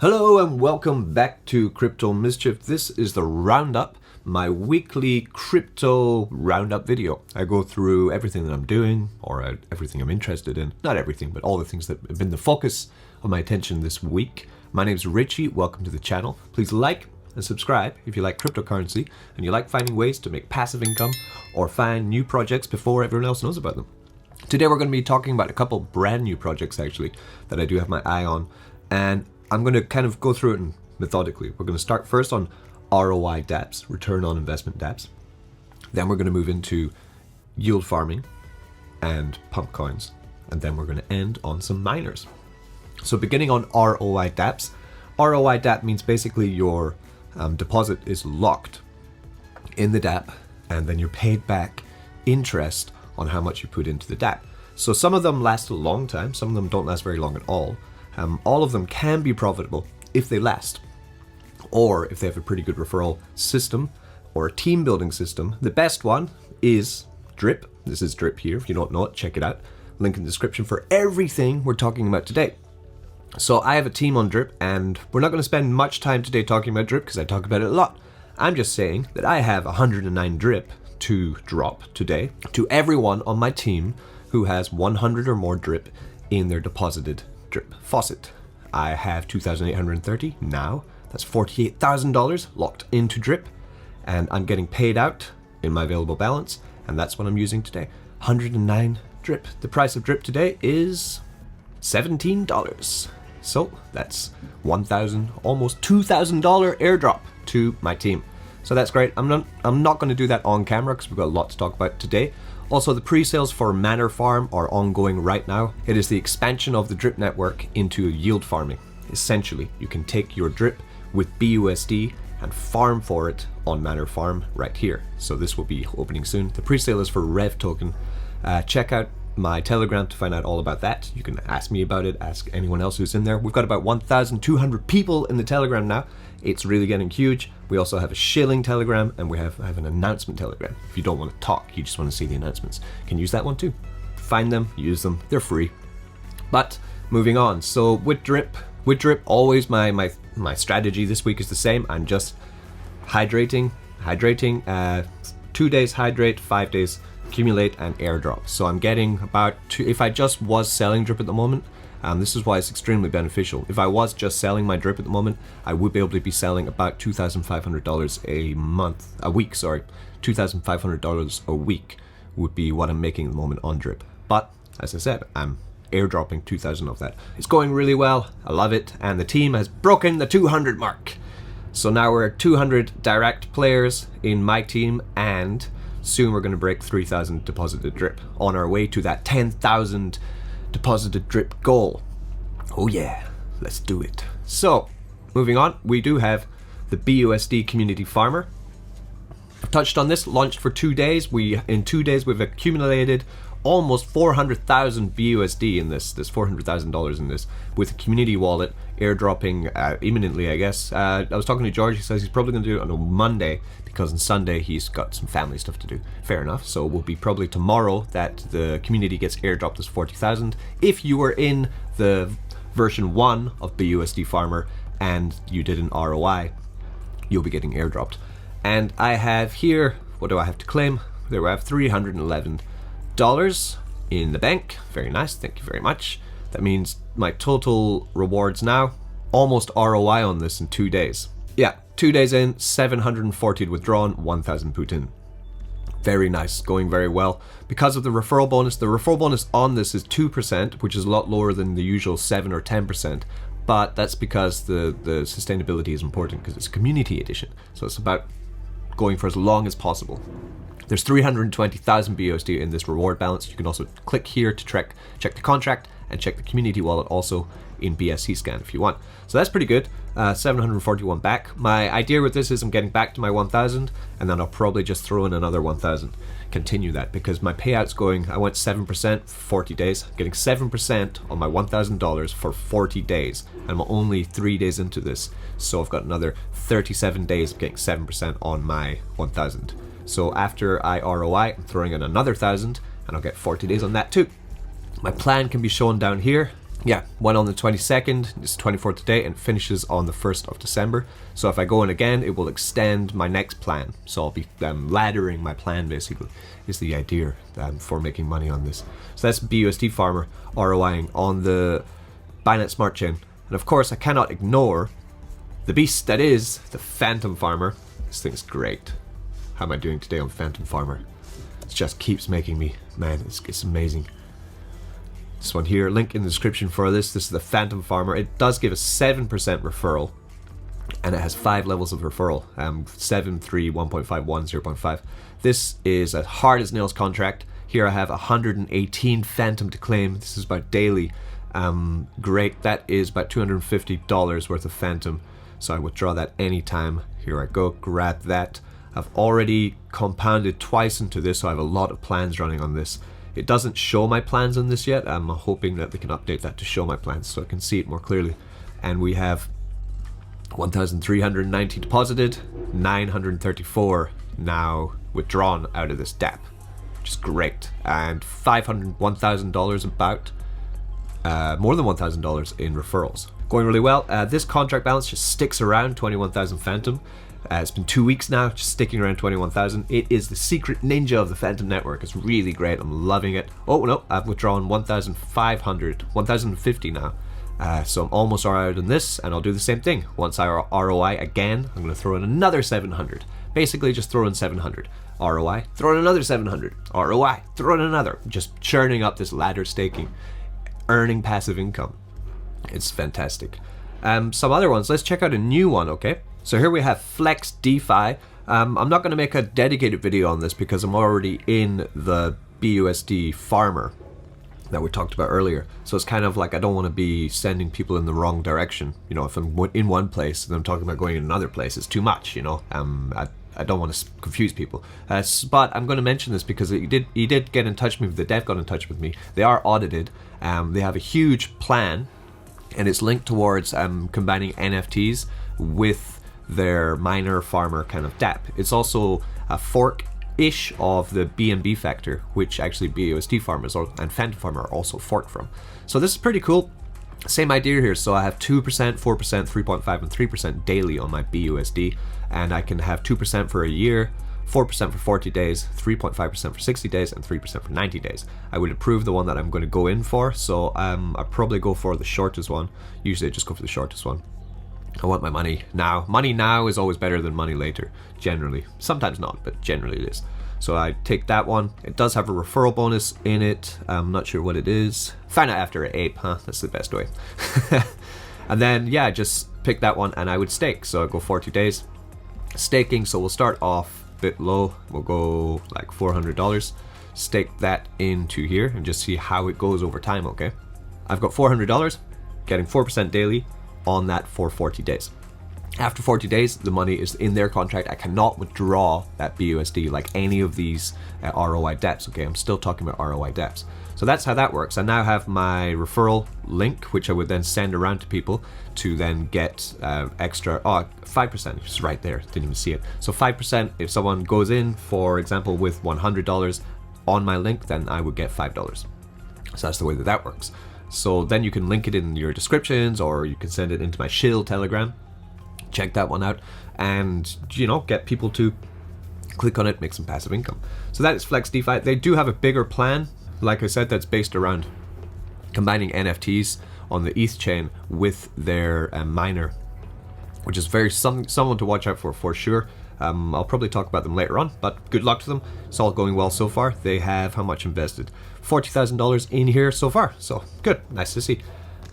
Hello and welcome back to Crypto Mischief. This is the Roundup, my weekly crypto roundup video. I go through everything that I'm doing, or everything I'm interested in. Not everything, but all the things that have been the focus of my attention this week. My name's Richie, welcome to the channel. Please like and subscribe if you like cryptocurrency and you like finding ways to make passive income or find new projects before everyone else knows about them. Today we're going to be talking about a couple brand new projects actually that I do have my eye on, and I'm going to kind of go through it methodically. We're going to start first on ROI Dapps, return on investment Dapps. Then we're going to move into yield farming and pump coins. And then we're going to end on some miners. So beginning on ROI Dapps. ROI DApp means basically your deposit is locked in the DApp, and then you're paid back interest on how much you put into the DApp. So some of them last a long time, some of them don't last very long at all. All of them can be profitable if they last, or if they have a pretty good referral system or a team building system. The best one is Drip. This is Drip here. If you don't know it, check it out. Link in the description for everything we're talking about today. So I have a team on Drip, and we're not going to spend much time today talking about Drip because I talk about it a lot. I'm just saying that I have 109 Drip to drop today to everyone on my team who has 100 or more Drip in their deposited Drip faucet. I have 2,830 now. That's $48,000 locked into Drip, and I'm getting paid out in my available balance, and that's what I'm using today. 109 Drip. The price of Drip today is $17. So that's $1,000, almost $2,000 airdrop to my team. So that's great. I'm not going to do that on camera because we've got a lot to talk about today. Also, the pre-sales for Manor Farm are ongoing right now. It is the expansion of the Drip network into yield farming. Essentially, you can take your Drip with BUSD and farm for it on Manor Farm right here. So this will be opening soon. The pre-sale is for Rev token. Check out my Telegram to find out all about that. You can ask me about it, ask anyone else who's in there. We've got about 1,200 people in the Telegram now. It's really getting huge. We also have a shilling Telegram, and we have an announcement Telegram. If you don't want to talk, you just want to see the announcements, you can use that one too. Find them, use them, they're free. But hydrating on. So with Drip, always my strategy this week is the same. I'm just hydrating, 2 days hydrate, 5 days accumulate and airdrop. So I'm getting about if I just was selling Drip at the moment, this is why it's extremely beneficial. If I was just selling my Drip at the moment, I would be able to be selling about $2,500 a week, $2,500 a week would be what I'm making at the moment on Drip. But as I said, I'm airdropping 2,000 of that. It's going really well. I love it. And the team has broken the 200 mark. So now we're at 200 direct players in my team, and soon we're going to break 3,000 deposited Drip on our way to that 10,000 deposited Drip goal. Oh yeah, let's do it. So moving on, we do have the BUSD community farmer. I've touched on this, launched for 2 days. In 2 days we've accumulated almost 400,000 BUSD in this $400,000 in this, with a community wallet airdropping imminently, I guess. I was talking to George. He says he's probably going to do it on a Monday because on Sunday he's got some family stuff to do. Fair enough. So it will be probably tomorrow that the community gets airdropped as 40,000. If you were in the version 1 of BUSD Farmer and you did an ROI, you'll be getting airdropped. And I have here, what do I have to claim? There I have $311 in the bank. Very nice, thank you very much. That means my total rewards now, almost ROI on this in 2 days. Yeah, 2 days in, 740 withdrawn, 1,000 put in. Very nice, going very well. Because of the referral bonus on this is 2%, which is a lot lower than the usual 7 or 10%. But that's because the sustainability is important because it's a community edition. So it's about going for as long as possible. There's 320,000 BUSD in this reward balance. You can also click here to check the contract and check the community wallet also in BSC scan if you want. So that's pretty good. 741 back. My idea with this is I'm getting back to my 1,000, and then I'll probably just throw in another 1,000. Continue that because my payout's going, I went 7% for 40 days. I'm getting 7% on my $1,000 for 40 days. I'm only 3 days into this, so I've got another 37 days of getting 7% on my 1,000. So after I ROI, I'm throwing in another 1,000, and I'll get 40 days on that too. My plan can be shown down here. yeah, went on the 22nd, it's 24th today, and finishes on the 1st of December. So if I go in again, it will extend my next plan. So I'll be laddering my plan, basically, is the idea for making money on this. So that's BUSD Farmer ROIing on the Binance Smart Chain. And of course, I cannot ignore the beast that is the Phantom Farmer. This thing's great. How am I doing today on Phantom Farmer? It just keeps making me, man, it's amazing. This one here, link in the description for this. This is the Phantom Farmer. It does give a 7% referral, and it has 5 levels of referral. 7, 3, 1.5, 1, 0.5. This is a hard as nails contract. Here I have 118 Phantom to claim. This is about daily. Great. That is about $250 worth of Phantom. So I withdraw that anytime. Here I go. Grab that. I've already compounded twice into this, so I have a lot of plans running on this. It doesn't show my plans on this yet. I'm hoping that they can update that to show my plans so I can see it more clearly. And we have 1,390 deposited, 934 now withdrawn out of this DApp, which is great. And $1,000 about, more than $1,000 in referrals. Going really well. This contract balance just sticks around 21,000 Phantom. It's been 2 weeks now, just sticking around 21,000. It is the secret ninja of the Phantom network. It's really great. I'm loving it. Oh no, I've withdrawn 1,500, 1,050 now. So I'm almost out on this, and I'll do the same thing. Once I ROI again, I'm going to throw in another 700. Basically, just throw in 700. ROI, throw in another 700. ROI, throw in another. Just churning up this ladder staking, earning passive income. It's fantastic. Some other ones. Let's check out a new one, okay? So here we have Flex DeFi. I'm not going to make a dedicated video on this because I'm already in the BUSD farmer that we talked about earlier. So it's kind of like I don't want to be sending people in the wrong direction. You know, if I'm in one place and I'm talking about going in another place, it's too much, you know. I don't want to confuse people. But I'm going to mention this because he did get in touch with me. The dev got in touch with me. They are audited. They have a huge plan, and it's linked towards combining NFTs with their miner farmer kind of DApp. It's also a fork-ish of the BNB factor, which actually BUSD farmers and Phantom Farmer are also forked from. So this is pretty cool. Same idea here. So I have 2%, 4%, 3.5, and 3% daily on my BUSD, and I can have 2% for a year, 4% for 40 days, 3.5% for 60 days, and 3% for 90 days. I would approve the one that I'm going to go in for, so I'll probably go for the shortest one. Usually I just go for the shortest one. I want my money now. Money now is always better than money later, generally. Sometimes not, but generally it is. So I take that one. It does have a referral bonus in it. I'm not sure what it is. Find out after an ape, huh? That's the best way. And then, yeah, just pick that one and I would stake. So I go 40 days staking. So we'll start off a bit low. We'll go like $400. Stake that into here and just see how it goes over time, okay? I've got $400, getting 4% daily on that for 40 days. After 40 days, the money is in their contract. I cannot withdraw that BUSD like any of these ROI Dapps, okay? I'm still talking about ROI Dapps. So that's how that works. I now have my referral link, which I would then send around to people to then get extra, 5%, it's right there, didn't even see it. So 5%, if someone goes in, for example, with $100 on my link, then I would get $5. So that's the way that that works. So then you can link it in your descriptions, or you can send it into my shill Telegram. Check that one out, and you know, get people to click on it, make some passive income. So that is Flex DeFi. They do have a bigger plan, like I said, that's based around combining NFTs on the ETH chain with their miner, which is someone to watch out for sure. I'll probably talk about them later on, but good luck to them. It's all going well so far. They have how much invested? $40,000 in here so far. So good, nice to see.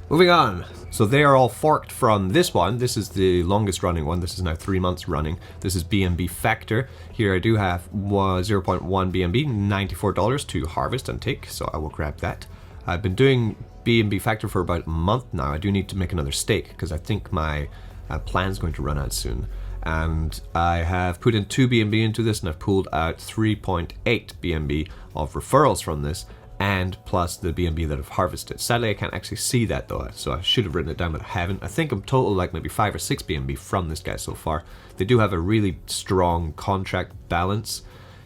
Moving on. So they are all forked from this one. This is the longest running one. This is now 3 months running. This is BNB Factor. Here I do have 0.1 BNB, $94 to harvest and take. So I will grab that. I've been doing BNB Factor for about a month now. I do need to make another stake because I think my plan is going to run out soon. And I have put in 2 BNB into this, and I've pulled out 3.8 BNB of referrals from this, and plus the BNB that I've harvested. Sadly, I can't actually see that though, so I should have written it down, but I haven't. I think I'm total like maybe 5 or 6 BNB from this guy so far. They do have a really strong contract balance.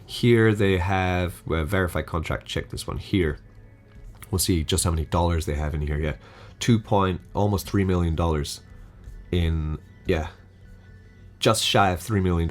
Here they have verified contract. Check this one here. We'll see just how many dollars they have in here yet. almost $3 million in, yeah, just shy of $3 million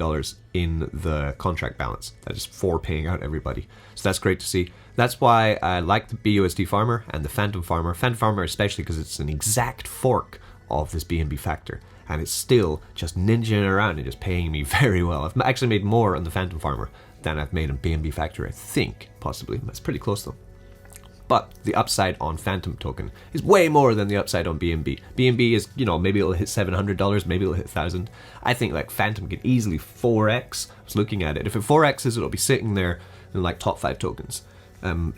in the contract balance. That is for paying out everybody. So that's great to see. That's why I like the BUSD farmer and the Phantom farmer. Phantom farmer especially because it's an exact fork of this BNB factor. And it's still just ninjaing around and just paying me very well. I've actually made more on the Phantom farmer than I've made on BNB factor, I think, possibly. That's pretty close though. But the upside on Phantom token is way more than the upside on BNB. BNB is, you know, maybe it'll hit $700, maybe it'll hit 1,000. I think like Phantom could easily 4x. I was looking at it. If it 4x's, it'll be sitting there in like top 5 tokens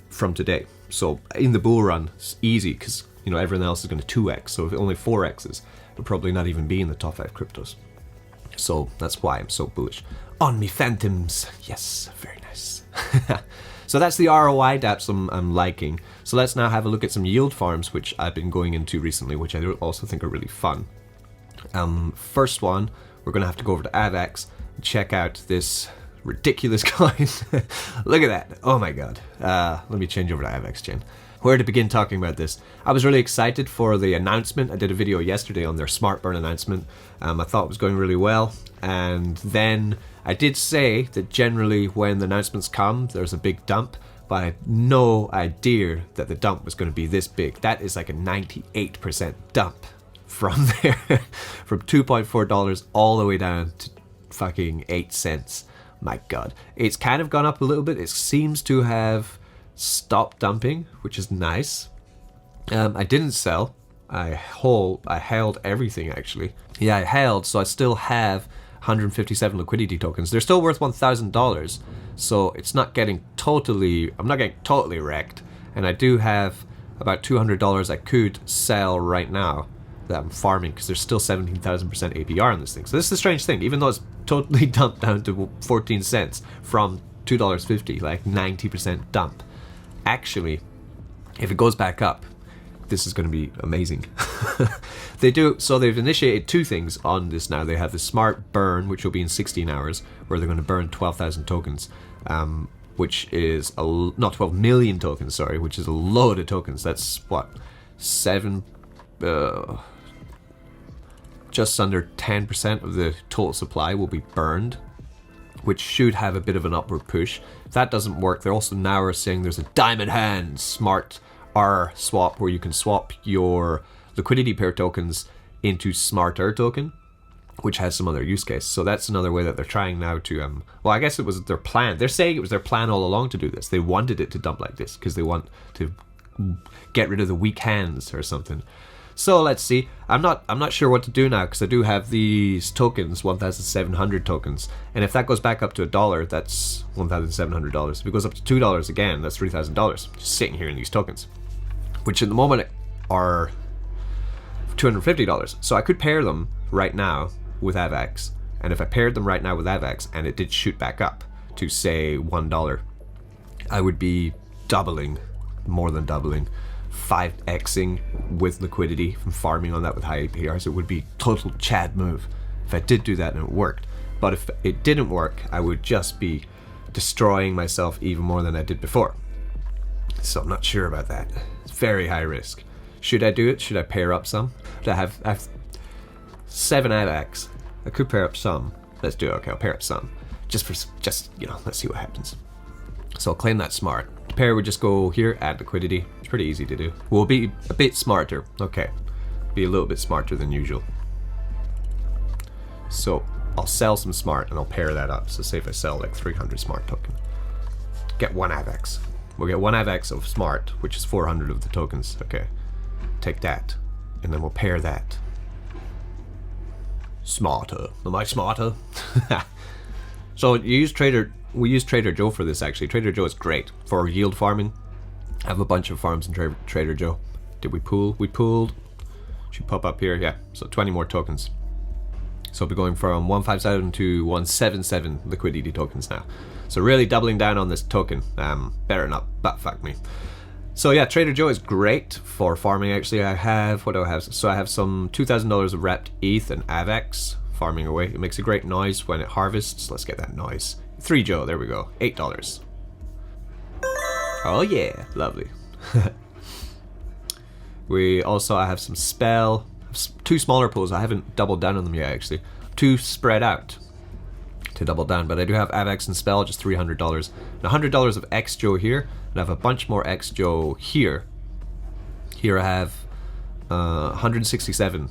from today. So in the bull run, it's easy because, you know, everyone else is going to 2x. So if it only 4x's, it'll probably not even be in the top 5 cryptos. So that's why I'm so bullish on me Phantoms. Yes, very nice. So that's the ROI dApps I'm liking. So let's now have a look at some yield farms, which I've been going into recently, which I also think are really fun. First one, we're going to have to go over to AVAX and check out this ridiculous coin. Look at that. Oh my god. Let me change over to AVAX chain. Where to begin talking about this? I was really excited for the announcement. I did a video yesterday on their smart burn announcement. I thought it was going really well. And then I did say that generally when the announcements come, there's a big dump, but I had no idea that the dump was going to be this big. That is like a 98% dump from there, from $2.4 all the way down to fucking 8 cents. My god. It's kind of gone up a little bit. It seems to have stopped dumping, which is nice. I didn't sell. I held everything actually. Yeah, I held, so I still have 157 liquidity tokens. They're still worth $1,000, so it's not getting totally, I'm not getting totally wrecked. And I do have about $200 I could sell right now that I'm farming because there's still 17,000% APR on this thing. So this is the strange thing, even though it's totally dumped down to 14 cents from $2.50, like 90% dump. Actually, if it goes back up, this is going to be amazing. So they've initiated 2 things on this now. They have the smart burn, which will be in 16 hours, where they're going to burn 12,000 tokens, which is not 12 million tokens, sorry, which is a load of tokens. That's what, just under 10% of the total supply will be burned, which should have a bit of an upward push. If that doesn't work, they're also now saying there's a diamond hand smart R swap where you can swap your liquidity pair tokens into smarter token, which has some other use case. So that's another way that they're trying now to, well, I guess it was their plan. They're saying it was their plan all along to do this. They wanted it to dump like this because they want to get rid of the weak hands or something. So let's see. I'm not sure what to do now because I do have these tokens, 1,700 tokens, and if that goes back up to $1, that's $1,700. If it goes up to $2 again, that's $3,000 just sitting here in these tokens, which at the moment are $250. So I could pair them right now with AVAX, and if I paired them right now with AVAX and it did shoot back up to say $1, I would be doubling, more than doubling, 5xing with liquidity from farming on that with high APRs. It would be total Chad move if I did do that and it worked. But if it didn't work, I would just be destroying myself even more than I did before. So I'm not sure about that. It's very high risk. Should I do it? Should I pair up some? I have 7 AVAX. I could pair up some. Let's do it. Okay, I'll pair up some. Just you know, let's see what happens. So I'll claim that smart. Pair would just go here, add liquidity. It's pretty easy to do. We'll be a bit smarter. Okay, be a little bit smarter than usual. So I'll sell some smart and I'll pair that up. So say if I sell like 300 smart token, get 1 AVAX. We'll get 1 AVAX of smart, which is 400 of the tokens. Okay, take that, and then we'll pair that. Smarter. Am I smarter? So we use Trader Joe for this actually. Trader Joe is great for yield farming. I have a bunch of farms in Trader Joe. Did we pool? We pooled. Should pop up here, yeah. So 20 more tokens. So we'll be going from 157 to 177 liquidity tokens now. So really doubling down on this token. Better not butt fuck me. So yeah, Trader Joe is great for farming actually. I have, what do I have? So I have some $2,000 of wrapped ETH and AVAX farming away. It makes a great noise when it harvests. Let's get that noise. 3 Joe, there we go. $8. Oh yeah, lovely. We also, I have some spell, two smaller pools. I haven't doubled down on them yet actually. Two spread out to double down, but I do have AVAX and spell, just $300. And $100 of XJo here, and I have a bunch more XJo here. Here I have 167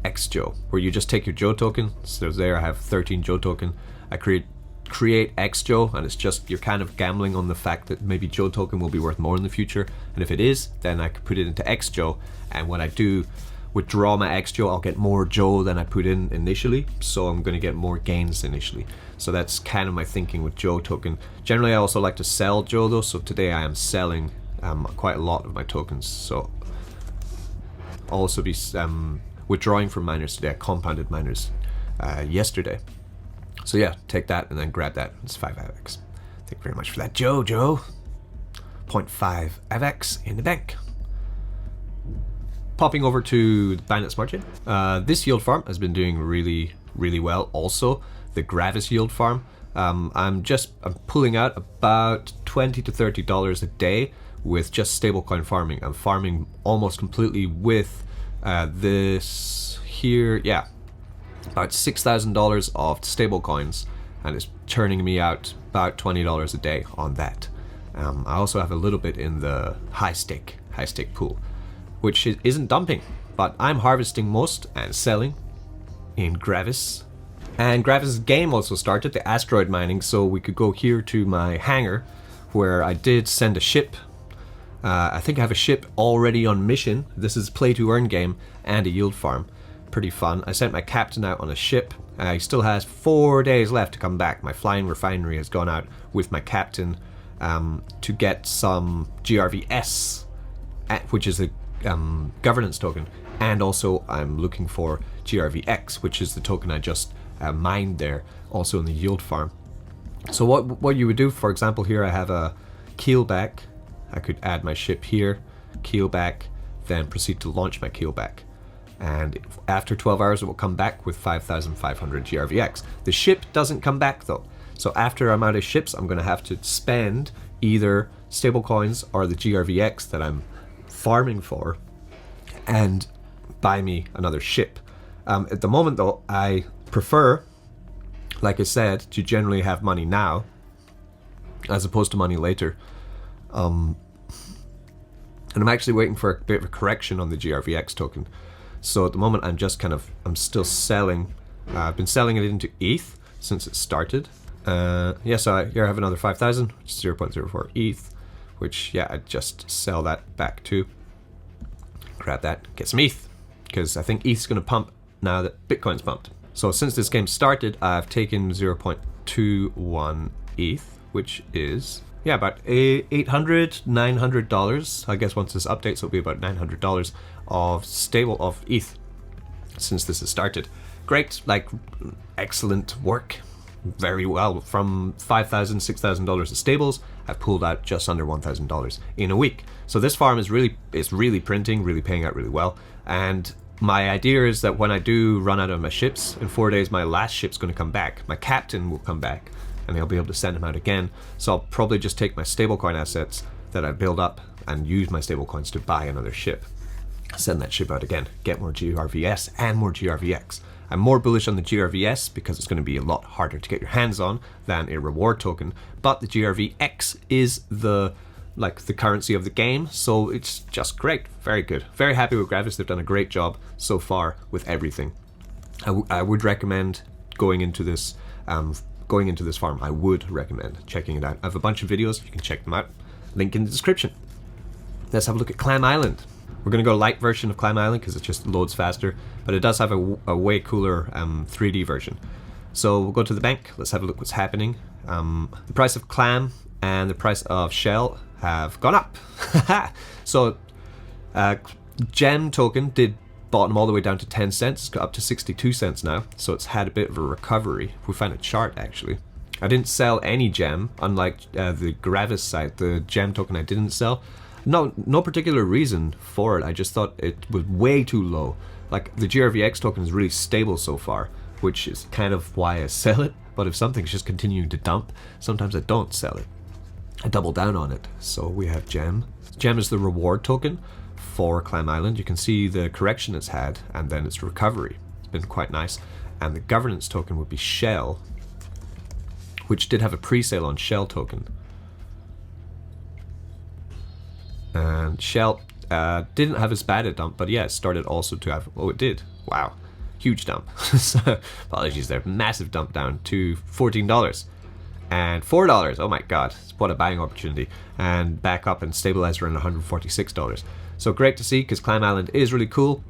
XJo, where you just take your Joe token. So there I have 13 Joe token. I create XJo, and it's just, you're kind of gambling on the fact that maybe Joe token will be worth more in the future, and if it is, then I could put it into XJo, and when I do withdraw my XJo, I'll get more Joe than I put in initially, so I'm going to get more gains initially. So that's kind of my thinking with Joe token. Generally I also like to sell Joe though, so today I am selling quite a lot of my tokens, so I'll also be withdrawing from miners today. I compounded miners yesterday. So yeah, take that and then grab that. It's 5 AVAX. Thank you very much for that, Joe. 0.5 AVAX in the bank. Popping over to the Bandit Smart Chain. This yield farm has been doing really, really well. Also, the Gravis yield farm. I'm pulling out about $20 to $30 a day with just stablecoin farming. I'm farming almost completely with this here. Yeah, about $6,000 of stablecoins, and it's churning me out about $20 a day on that. I also have a little bit in the high stake pool, which isn't dumping, but I'm harvesting most and selling in Gravis. And Gravis' game also started, the asteroid mining, so we could go here to my hangar where I did send a ship. I think I have a ship already on mission. This is play to earn game and a yield farm. Pretty fun. I sent my captain out on a ship. He still has 4 days left to come back. My flying refinery has gone out with my captain to get some GRVS, which is a governance token, and also I'm looking for GRVX, which is the token I just mined there, also in the yield farm. So what you would do, for example, here I have a keelback. I could add my ship here, keelback, then proceed to launch my keelback. And after 12 hours it will come back with 5,500 GRVX. The ship doesn't come back though. So after I'm out of ships, I'm going to have to spend either stablecoins or the GRVX that I'm farming for and buy me another ship. At the moment though, I prefer, like I said, to generally have money now as opposed to money later. And I'm actually waiting for a bit of a correction on the GRVX token. So at the moment I'm still selling. I've been selling it into ETH since it started. Yeah, so here I have another 5,000, which is 0.04 ETH, which yeah, I'd just sell that back to. Grab that, get some ETH, because I think ETH's going to pump now that Bitcoin's pumped. So since this game started, I've taken 0.21 ETH, which is yeah, about $800, $900. I guess once this updates, it'll be about $900 of ETH since this has started. Great, like excellent work. Very well. From $5,000, $6,000 of stables, I've pulled out just under $1,000 in a week. So this farm is really printing, really paying out really well. And my idea is that when I do run out of my ships, in 4 days my last ship's going to come back. My captain will come back, and I'll be able to send him out again. So I'll probably just take my stablecoin assets that I build up and use my stablecoins to buy another ship. Send that ship out again, get more GRVS and more GRVX. I'm more bullish on the GRVS because it's going to be a lot harder to get your hands on than a reward token, but the GRVX is the currency of the game, so it's just great. Very good. Very happy with Gravis. They've done a great job so far with everything. I would recommend going into this farm. I would recommend checking it out. I have a bunch of videos, you can check them out. Link in the description. Let's have a look at Clam Island. We're going to go light version of Clam Island because it just loads faster, but it does have a way cooler 3D version. So we'll go to the bank. Let's have a look what's happening. The price of Clam and the price of Shell have gone up. So Gem token did bottom all the way down to 10 cents. It's got up to 62 cents now. So it's had a bit of a recovery. If we find a chart actually. I didn't sell any Gem, unlike the Gravis site. The Gem token I didn't sell. No particular reason for it. I just thought it was way too low. Like the GRVX token is really stable so far, which is kind of why I sell it. But if something's just continuing to dump, sometimes I don't sell it. I double down on it. So we have Gem. Gem is the reward token for Clam Island. You can see the correction it's had and then its recovery. It's been quite nice. And the governance token would be Shell, which did have a pre-sale on Shell token. And Shell didn't have as bad a dump, but yeah, it started also to have, oh, it did. Wow, huge dump. So, apologies there, massive dump down to $14 and $4. Oh my God, what a buying opportunity. And back up and stabilized around $146. So great to see, because Clam Island is really cool.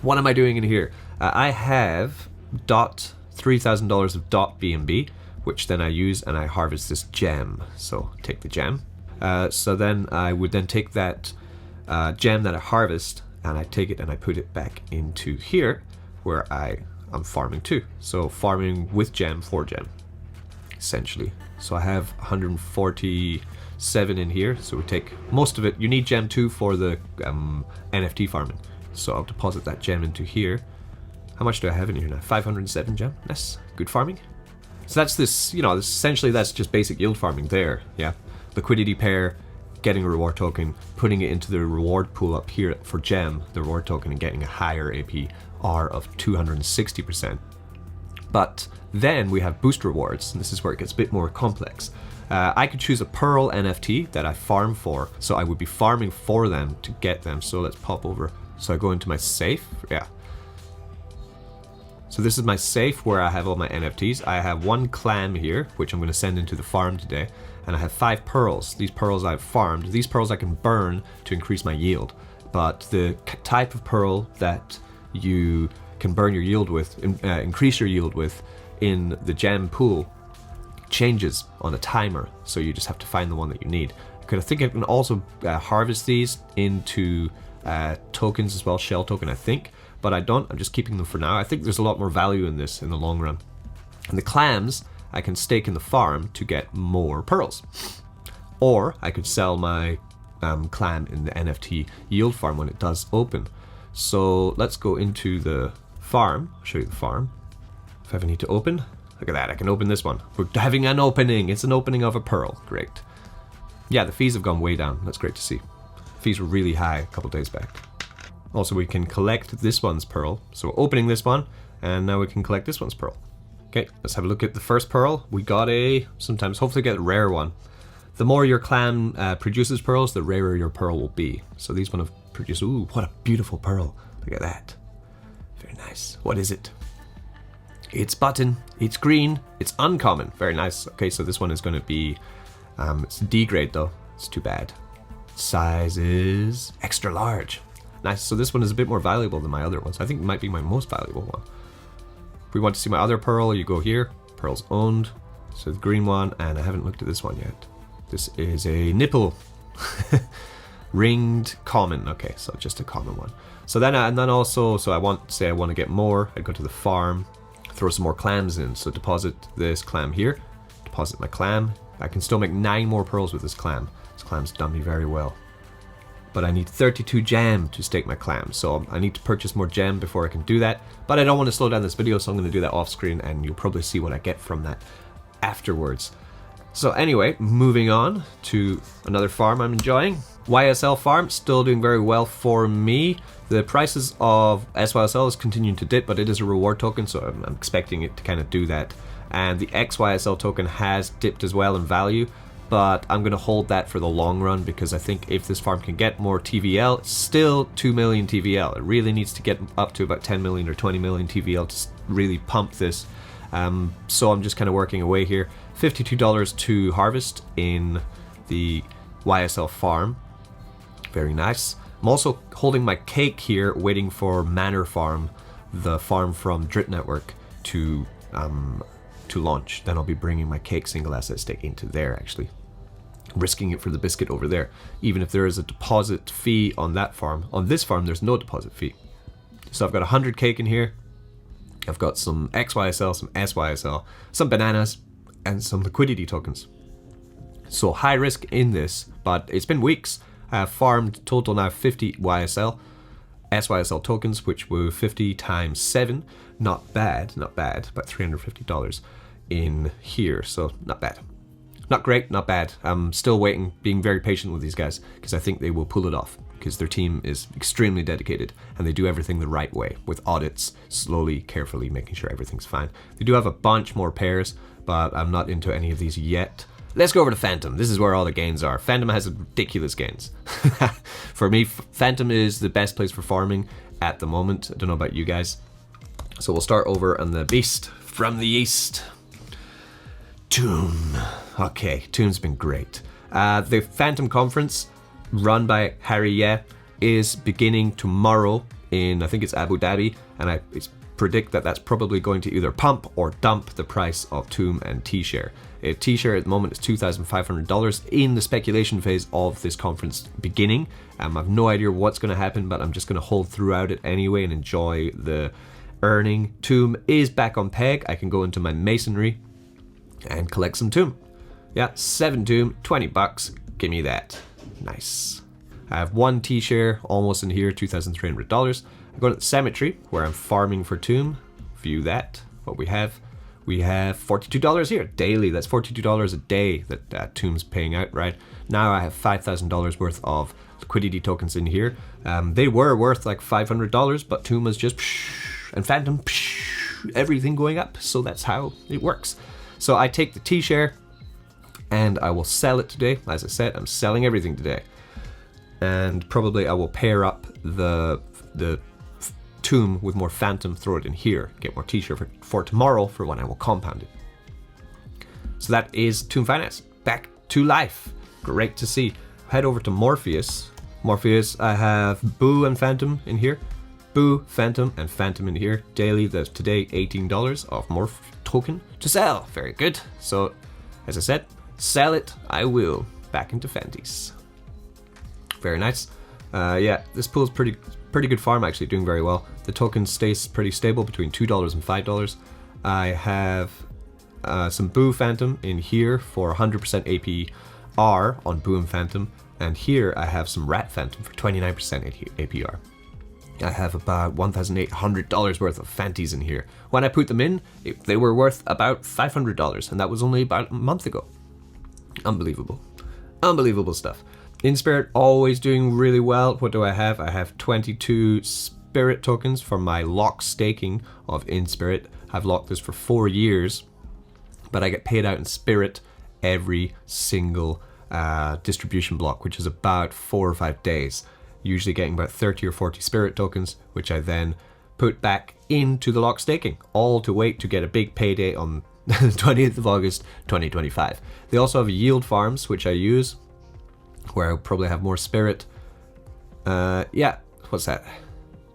What am I doing in here? I have $3,000 of .BNB, which then I use and I harvest this gem. So take the gem. So then I would then take that gem that I harvest and I take it and I put it back into here where I'm farming too. So farming with gem for gem, essentially. So I have 147 in here. So we take most of it. You need gem too for the NFT farming. So I'll deposit that gem into here. How much do I have in here now? 507 gem. That's good farming. So that's this, you know, essentially that's just basic yield farming there. Yeah. Liquidity pair, getting a reward token, putting it into the reward pool up here for gem, the reward token, and getting a higher APR of 260%. But then we have boost rewards, and this is where it gets a bit more complex. I could choose a Pearl NFT that I farm for, so I would be farming for them to get them. So let's pop over. So I go into my safe, yeah. So this is my safe where I have all my NFTs. I have one clam here, which I'm going to send into the farm today. And I have 5 pearls. These pearls I've farmed. These pearls I can burn to increase my yield. But the type of pearl that you can burn your yield with, increase your yield with in the gem pool changes on a timer. So you just have to find the one that you need. I think I can also harvest these into tokens as well, shell token I think. But I don't, I'm just keeping them for now. I think there's a lot more value in this in the long run. And the clams, I can stake in the farm to get more pearls. Or I could sell my clam in the NFT yield farm when it does open. So let's go into the farm. I'll show you the farm. If I ever need to open, look at that, I can open this one. We're having an opening. It's an opening of a pearl. Great. Yeah, the fees have gone way down. That's great to see. Fees were really high a couple days back. Also, we can collect this one's pearl. So we're opening this one, and now we can collect this one's pearl. Okay, let's have a look at the first pearl. We got sometimes hopefully get a rare one. The more your clan produces pearls, the rarer your pearl will be. So these one have produced, ooh, what a beautiful pearl. Look at that. Very nice. What is it? It's button, it's green, it's uncommon. Very nice. Okay, so this one is going to be, it's D grade though. It's too bad. Size is extra large. Nice, so this one is a bit more valuable than my other ones. I think it might be my most valuable one. If we want to see my other pearl, you go here. Pearl's owned. So the green one, and I haven't looked at this one yet. This is a nipple. Ringed common. Okay, so just a common one. So then, and then also, so I want to get more. I'd go to the farm, throw some more clams in. So deposit this clam here. Deposit my clam. I can still make 9 more pearls with this clam. This clam's done me very well. But I need 32 gem to stake my clam, so I need to purchase more gem before I can do that. But I don't want to slow down this video, so I'm going to do that off screen, and you'll probably see what I get from that afterwards. So anyway, moving on to another farm I'm enjoying. YSL farm, still doing very well for me. The prices of SYSL is continuing to dip, but it is a reward token, so I'm expecting it to kind of do that. And the XYSL token has dipped as well in value. But I'm going to hold that for the long run, because I think if this farm can get more TVL, it's still 2 million TVL. It really needs to get up to about 10 million or 20 million TVL to really pump this. So I'm just kind of working away here. $52 to harvest in the YSL farm. Very nice. I'm also holding my cake here, waiting for Manor Farm, the farm from Drip Network, to launch. Then I'll be bringing my cake single asset stake into there, actually. Risking it for the biscuit over there. Even if there is a deposit fee on that farm. On this farm, there's no deposit fee. So I've got 100 cake in here. I've got some XYSL, some SYSL, some bananas, and some liquidity tokens. So high risk in this, but it's been weeks. I have farmed total now 50 YSL, SYSL tokens, which were 50 times 7. Not bad, not bad, about $350 in here, so not bad. Not great, not bad. I'm still waiting, being very patient with these guys, because I think they will pull it off. because their team is extremely dedicated and they do everything the right way with audits, slowly, carefully making sure everything's fine. They do have a bunch more pairs, but I'm not into any of these yet. Let's go over to Phantom. This is where all the gains are. Phantom has ridiculous gains. For me, Phantom is the best place for farming at the moment. I don't know about you guys. So we'll start over on the beast from the east. Tomb. Okay, Tomb's been great. The Phantom conference run by Harry Ye is beginning tomorrow in, I think it's Abu Dhabi, and I predict that that's probably going to either pump or dump the price of Tomb and T-Share. T-Share at the moment is $2,500 in the speculation phase of this conference beginning. I have no idea what's going to happen, but I'm just going to hold throughout it anyway and enjoy the earning. Tomb is back on peg. I can go into my masonry and collect some Tomb. Yeah, 7 Tomb, 20 bucks. Give me that. Nice. I have 1 T-Share almost in here, $2,300. I go to the cemetery where I'm farming for Tomb. View that. What we have $42 here daily. That's $42 a day that Tomb's paying out right now. I have $5,000 worth of liquidity tokens in here. They were worth like $500, but Tomb was just and Phantom everything going up. So that's how it works. So I take the T-Share and I will sell it today. As I said, I'm selling everything today, and probably I will pair up the Tomb with more Phantom, throw it in here, get more T-Share for tomorrow for when I will compound it. So that is Tomb Finance back to life. Great to see. Head over to Morpheus. Morpheus, I have Boo and Phantom in here. Boo, Phantom, and Phantom in here. Daily, there's today $18 of Morph token to sell. Very good. So, as I said, sell it, I will. Back into Fanties. Very nice. Yeah, this pool's pretty good farm, actually, doing very well. The token stays pretty stable between $2 and $5. I have some Boo Phantom in here for 100% APR on Boo and Phantom, and here I have some Rat Phantom for 29% APR. I have about $1,800 worth of Fanties in here. When I put them in, they were worth about $500, and that was only about a month ago. Unbelievable. Unbelievable stuff. In Spirit, always doing really well. What do I have? I have 22 Spirit tokens for my lock staking of In Spirit. I've locked this for 4 years, but I get paid out in Spirit every single distribution block, which is about 4 or 5 days. Usually getting about 30 or 40 Spirit tokens, which I then put back into the lock staking, all to wait to get a big payday on the 20th of August, 2025. They also have yield farms, which I use, where I'll probably have more Spirit. Yeah, what's that?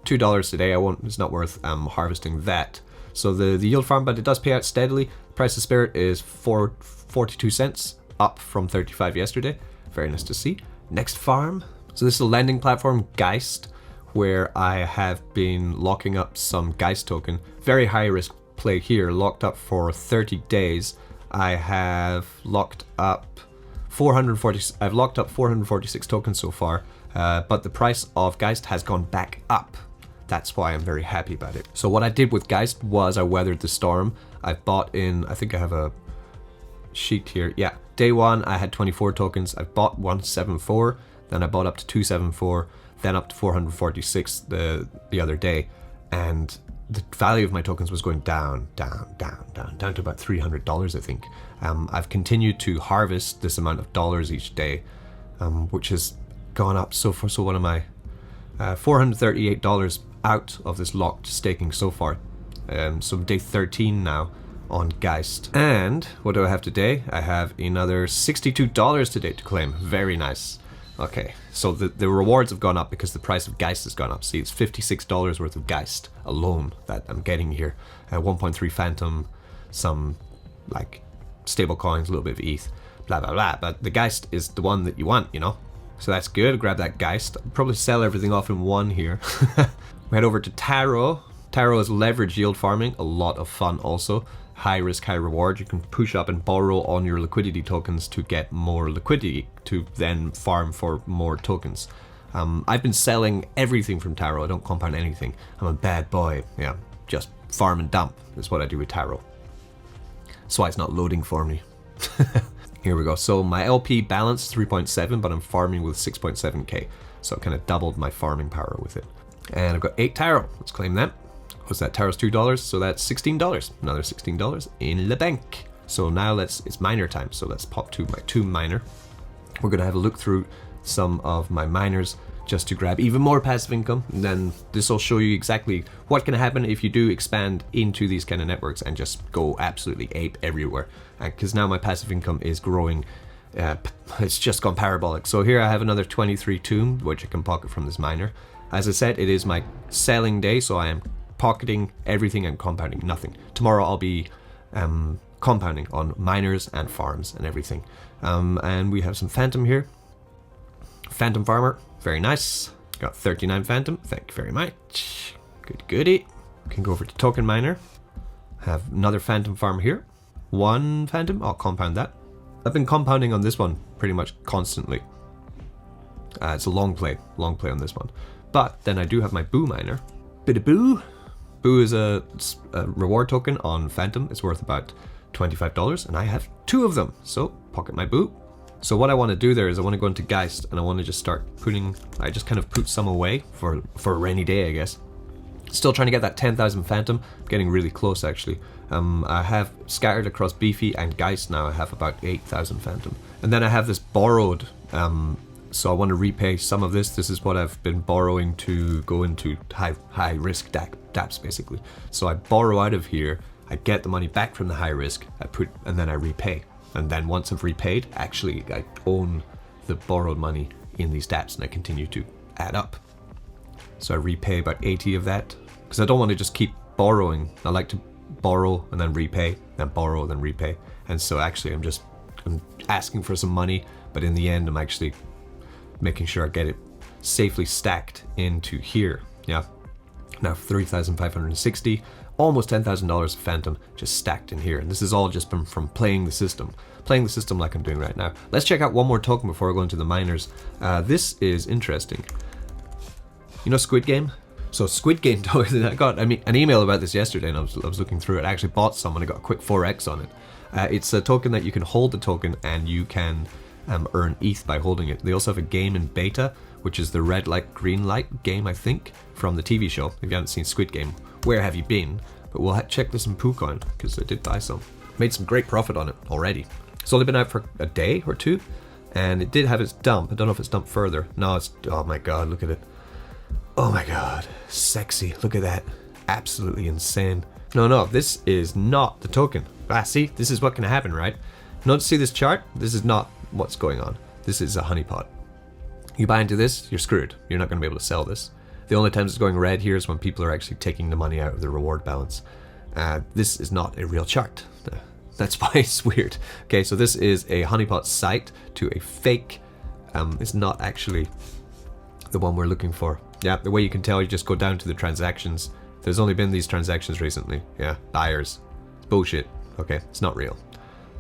$2 today. It's not worth harvesting that. So the yield farm, but it does pay out steadily. The price of Spirit is 42 cents, up from 35 yesterday. Very nice to see. Next farm. So this is a lending platform, Geist, where I have been locking up some Geist token. Very high risk play here, locked up for 30 days. I have locked up 446 tokens so far, but the price of Geist has gone back up. That's why I'm very happy about it. So what I did with Geist was I weathered the storm. I bought in, I think I have a sheet here. Yeah, day one I had 24 tokens. I bought 174, then I bought up to 274, then up to 446 the other day, and the value of my tokens was going down to about $300, I think. I've continued to harvest this amount of dollars each day, which has gone up so far. So what am I? $438 out of this locked staking so far. So day 13 now on Geist. And what do I have today? I have another $62 today to claim. Very nice. Okay, so the rewards have gone up because the price of Geist has gone up. See, it's $56 worth of Geist alone that I'm getting here. 1.3 Phantom, some like stable coins, a little bit of ETH, blah, blah, blah. But the Geist is the one that you want, you know? So that's good. Grab that Geist. I'll probably sell everything off in one here. We head over to Taro. Taro is leverage yield farming. A lot of fun also. High risk, high reward. You can push up and borrow on your liquidity tokens to get more liquidity to then farm for more tokens. I've been selling everything from Taro. I don't compound anything. I'm a bad boy. Yeah, just farm and dump is what I do with Taro. That's why it's not loading for me. Here we go. So my LP balance 3.7, but I'm farming with 6.7k. So I kind of doubled my farming power with it. And I've got 8 taro. Let's claim that. What's that? Taro's $2, so that's $16. Another $16 in the bank. So now it's miner time. So let's pop to my 2 miner. We're gonna have a look through some of my miners just to grab even more passive income. And then this will show you exactly what can happen if you do expand into these kind of networks and just go absolutely ape everywhere. Because now my passive income is growing. It's just gone parabolic. So here I have another 23 tomb, which I can pocket from this miner. As I said, it is my selling day, so I am pocketing everything and compounding nothing. Tomorrow I'll be compounding on miners and farms and everything. And we have some phantom here. Phantom farmer, very nice. Got 39 phantom, thank you very much. Good goody. Can go over to token miner. Have another phantom farm here. 1 phantom, I'll compound that. I've been compounding on this one pretty much constantly. It's a long play on this one. But then I do have my boo miner. Bit of boo. Boo is a reward token on phantom. It's worth about $25 and I have 2 of them. So pocket my boo. So what I want to do there is I want to go into Geist and I want to just start putting, I just kind of put some away for a rainy day, I guess. Still trying to get that 10,000 phantom, getting really close actually. I have scattered across Beefy and Geist now, I have about 8,000 phantom. And then I have this borrowed, so I want to repay some of this. This is what I've been borrowing to go into high risk Dapps basically. So I borrow out of here, I get the money back from the high risk, and then I repay. And then once I've repaid, actually I own the borrowed money in these Dapps and I continue to add up. So I repay about 80 of that because I don't want to just keep borrowing. I like to borrow and then repay, then borrow, then repay. And so actually I'm asking for some money, but in the end I'm actually making sure I get it safely stacked into here. Yeah. Now 3,560, almost $10,000 of phantom just stacked in here. And this is all just from playing the system like I'm doing right now. Let's check out one more token before I go into the miners. This is interesting. You know Squid Game? So Squid Game token, I got an email about this yesterday and I was looking through it. I actually bought some and I got a quick 4x on it. It's a token that you can hold the token and you can earn ETH by holding it. They also have a game in beta, which is the red light, green light game, I think, from the TV show. If you haven't seen Squid Game, where have you been? But we'll check this in PooCoin because I did buy some. Made some great profit on it already. It's only been out for a day or 2 and it did have its dump. I don't know if it's dumped further. No, it's, oh my God, look at it. Oh my God, sexy, look at that. Absolutely insane. No, this is not the token. See, this is what can happen, right? Not to see this chart, this is not what's going on. This is a honeypot. You buy into this, you're screwed. You're not gonna be able to sell this. The only times it's going red here is when people are actually taking the money out of the reward balance. This is not a real chart. That's why it's weird. Okay, so this is a honeypot site to a fake. It's not actually the one we're looking for. Yeah, the way you can tell, you just go down to the transactions. There's only been these transactions recently. Yeah, buyers. It's bullshit. Okay, it's not real.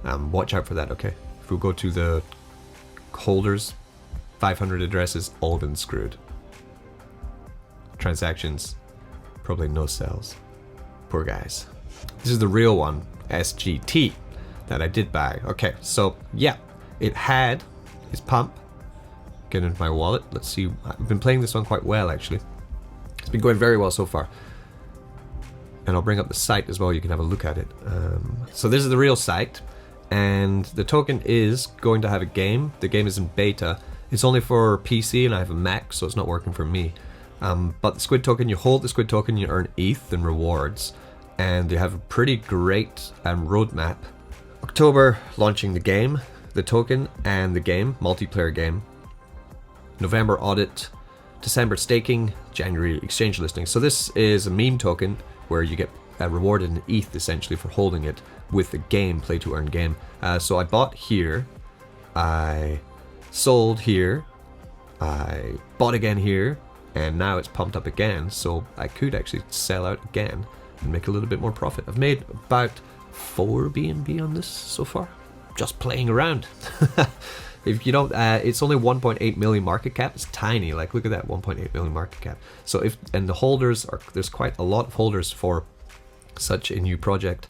Watch out for that, okay? If we go to the holders, 500 addresses, all been screwed. Transactions, probably no sales. Poor guys. This is the real one, SGT, that I did buy. Okay, so yeah, it had its pump. Get into my wallet. Let's see. I've been playing this one quite well, actually. It's been going very well so far. And I'll bring up the site as well. You can have a look at it. So this is the real site. And the token is going to have a game. The game is in beta. It's only for PC and I have a Mac, so it's not working for me. But the squid token, you hold the squid token, you earn ETH and rewards. And they have a pretty great roadmap. October, launching the game, the token, and the game, multiplayer game. November audit, December staking, January exchange listing. So this is a meme token where you get rewarded in ETH essentially for holding it with the game, play to earn game. So I bought here, I sold here, I bought again here, and now it's pumped up again. So I could actually sell out again and make a little bit more profit. I've made about 4 BNB on this so far, just playing around. If you don't, it's only 1.8 million market cap. It's tiny. Like, look at that, 1.8 million market cap. So and the holders are, there's quite a lot of holders for such a new project.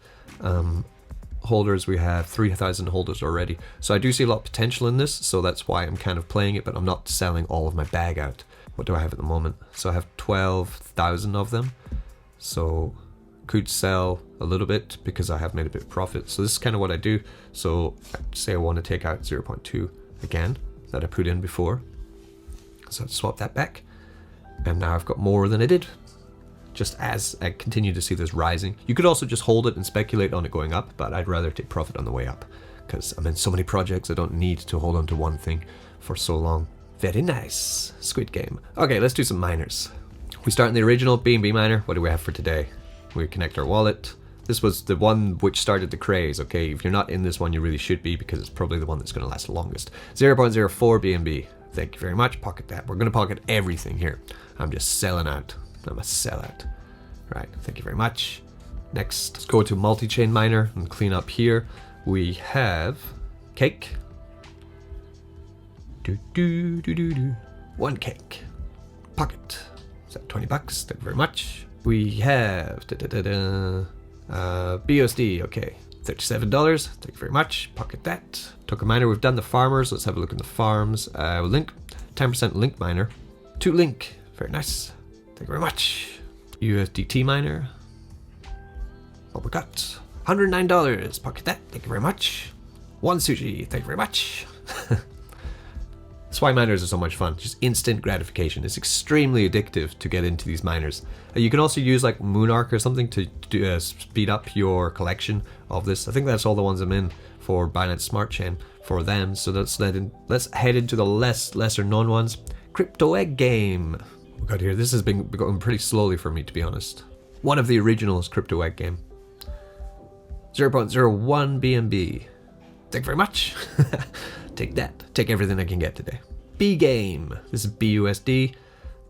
holders, we have 3,000 holders already. So I do see a lot of potential in this, so that's why I'm kind of playing it, but I'm not selling all of my bag out. What do I have at the moment? So I have 12,000 of them. So could sell a little bit because I have made a bit of profit. So this is kind of what I do. So say I want to take out 0.2 again that I put in before. So I'd swap that back. And now I've got more than I did. Just as I continue to see this rising. You could also just hold it and speculate on it going up, but I'd rather take profit on the way up because I'm in so many projects I don't need to hold on to one thing for so long. Very nice. Squid game. Okay, let's do some miners. We start in the original BNB miner. What do we have for today? We connect our wallet. This was the one which started the craze, okay? If you're not in this one, you really should be because it's probably the one that's going to last the longest. 0.04 BNB. Thank you very much. Pocket that. We're going to pocket everything here. I'm just selling out. I'm a sellout. Right, thank you very much. Next, let's go to multi-chain miner and clean up here. We have cake. One cake. Pocket. Is that 20 bucks? Thank you very much. We have BUSD, okay. $37. Thank you very much. Pocket that. Token miner, we've done the farmers. Let's have a look in the farms. Link, 10% link miner. 2 link. Very nice. Thank you very much. USDT miner. What we got? $109. Pocket that. Thank you very much. 1 sushi. Thank you very much. That's why miners are so much fun. Just instant gratification. It's extremely addictive to get into these miners. You can also use like Moonarch or something to speed up your collection of this. I think that's all the ones I'm in for Binance Smart Chain for them. So let's head into the lesser known ones. Crypto Egg Game. We got here. This has been going pretty slowly for me, to be honest. One of the originals, Crypto Egg Game. 0.01 BNB. Thank you very much. Take that. Take everything I can get today. B game. This is BUSD.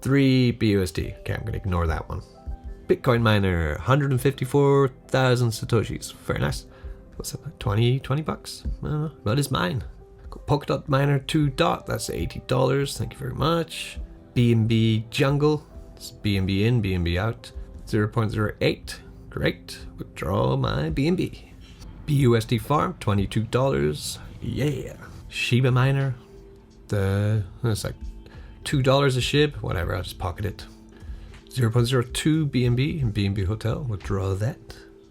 3 BUSD. Okay, I'm going to ignore that one. Bitcoin miner. 154,000 Satoshis. Very nice. What's that? 20 bucks? I don't know. That is mine. Polkadot miner 2 dot. That's $80. Thank you very much. BNB jungle. It's BNB in, BNB out. 0.08. Great. Withdraw my BNB. BUSD farm. $22. Yeah. Shiba miner, it's like $2 a SHIB, whatever, I'll just pocket it. 0.02 BNB in BNB Hotel, withdraw that.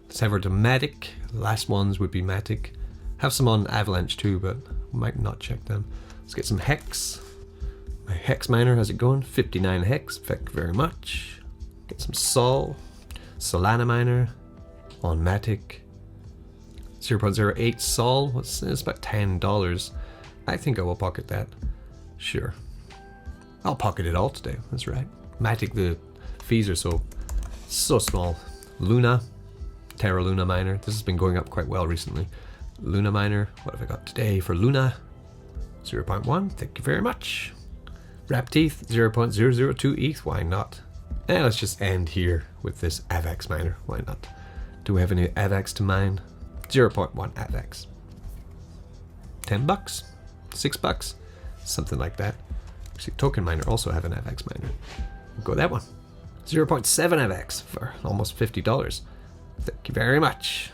Let's have our to Matic, last ones would be Matic. Have some on Avalanche too, but might not check them. Let's get some Hex. My Hex miner, how's it going? 59 Hex, thank you very much. Get some Sol, Solana miner, on Matic. 0.08 Sol, it's about $10. I think I will pocket that. Sure. I'll pocket it all today. That's right. Matic, the fees are so small. Luna. Terra Luna miner. This has been going up quite well recently. Luna miner. What have I got today for Luna? 0.1. Thank you very much. Wrap Teeth. 0.002 ETH. Why not? And let's just end here with this AVAX miner. Why not? Do we have any AVAX to mine? 0.1 AVAX. 10 bucks. 6 bucks, something like that. Actually, Token Miner also have an AVAX miner. We'll go that one. 0.7 AVAX for almost $50. Thank you very much.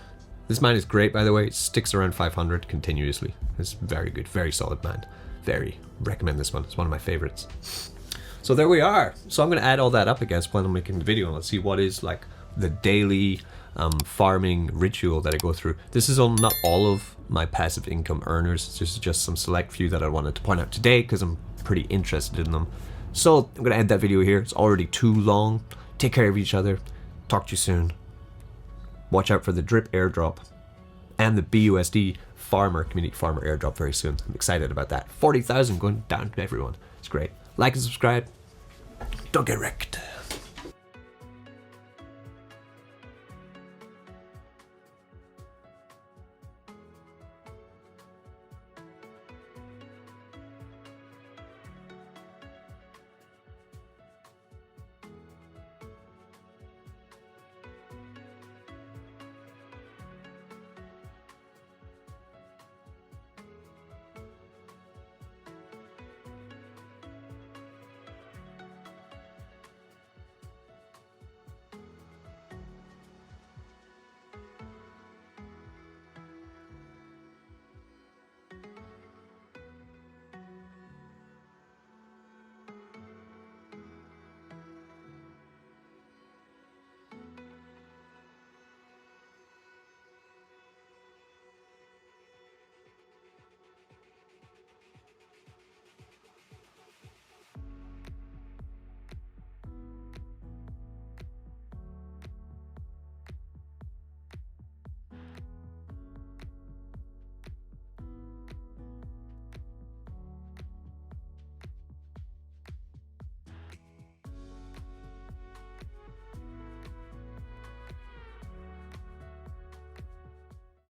This mine is great, by the way. It sticks around 500 continuously. It's very good, very solid mine. Very recommend this one. It's one of my favorites. So there we are. So I'm going to add all that up against when I'm making the video, and let's see what is like the daily farming ritual that I go through. This is not all of my passive income earners. This is just some select few that I wanted to point out today because I'm pretty interested in them. So I'm gonna end that video here. It's already too long. Take care of each other. Talk to you soon. Watch out for the drip airdrop and the BUSD community farmer airdrop very soon. I'm excited about that. 40,000 going down to everyone. It's great. Like and subscribe. Don't get wrecked.